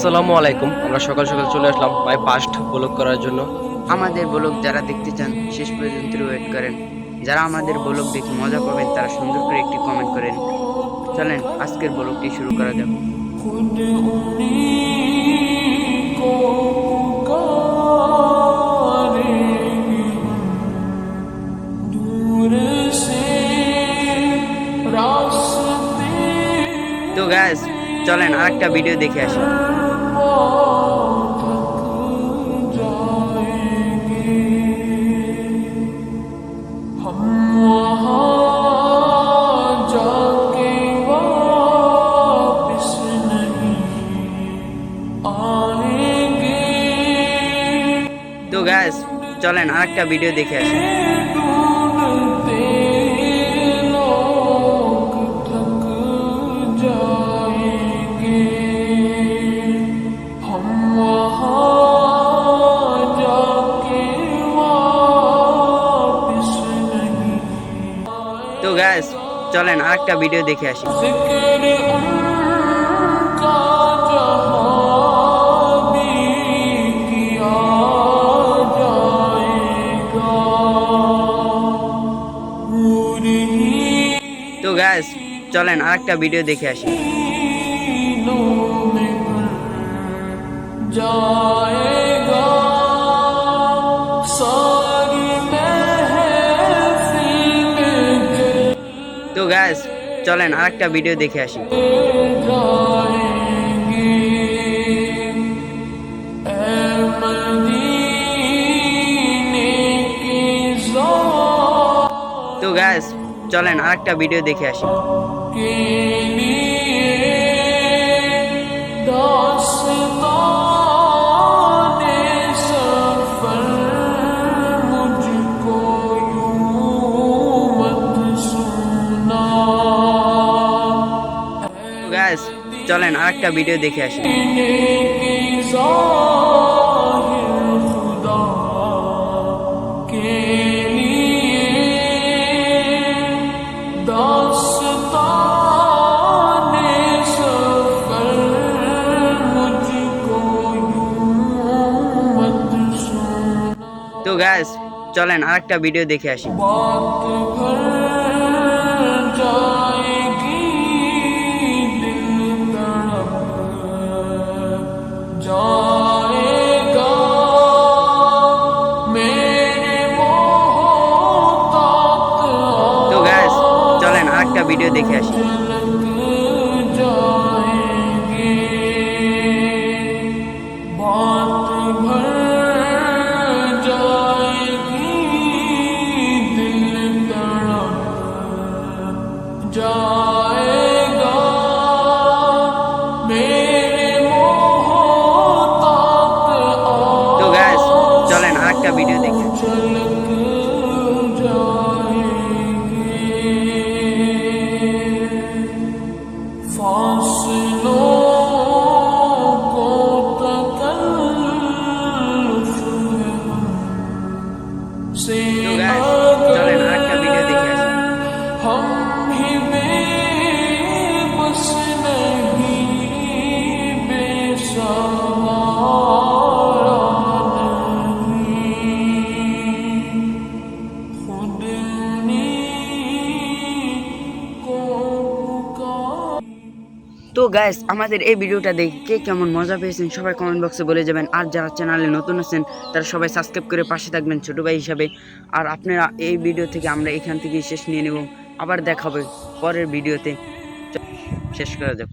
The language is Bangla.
আসসালামু আলাইকুম। আমরা সকাল সকাল চলে আসলাম মাই পাস্ট ব্লগ করার জন্য। আমাদের ব্লগ যারা দেখতে চান শেষ পর্যন্ত ওয়েট করেন। যারা আমাদের ব্লগ দেখে মজা পাবেন তারা সুন্দর করে একটি কমেন্ট করেন। চলেন আজকের ব্লগটি শুরু করা যাক। তো গাইস চলেন আরেকটা ভিডিও দেখে আসি। তো গাইস চলেন আরেকটা ভিডিও দেখে আসি। তো গাইস চলেন আরেকটা ভিডিও দেখে আসি। তো গাইস চলেন আরেকটা ভিডিও দেখে আসি। তো গাইস চলেন আরেকটা ভিডিও দেখে আসি। তো গাইস চলেন আরেকটা ভিডিও দেখে আসি। গাইস চলেন আরেকটা ভিডিও দেখে আসি। তো গাইস চলেন আরেকটা ভিডিও দেখে আসি। তো গাইস চলেন আরেকটা ভিডিও দেখে আসি। তো গাইস চলেন আরেকটা ভিডিও দেখে চলেন আরেকটা ভিডিও দেখে আসি। তো গাইস আমাদের এই ভিডিওটা দেখে কে কেমন মজা পেয়েছেন সবাই কমেন্ট বক্সে বলে যাবেন। আর যারা চ্যানেলে নতুন আছেন তারা সবাই সাবস্ক্রাইব করে পাশে থাকবেন ছোটো ভাই হিসাবে। আর আপনারা এই ভিডিও থেকে আমরা এখান থেকে শেষ নিয়ে নেব, আবার দেখা হবে পরের ভিডিওতে। শেষ করা যাক।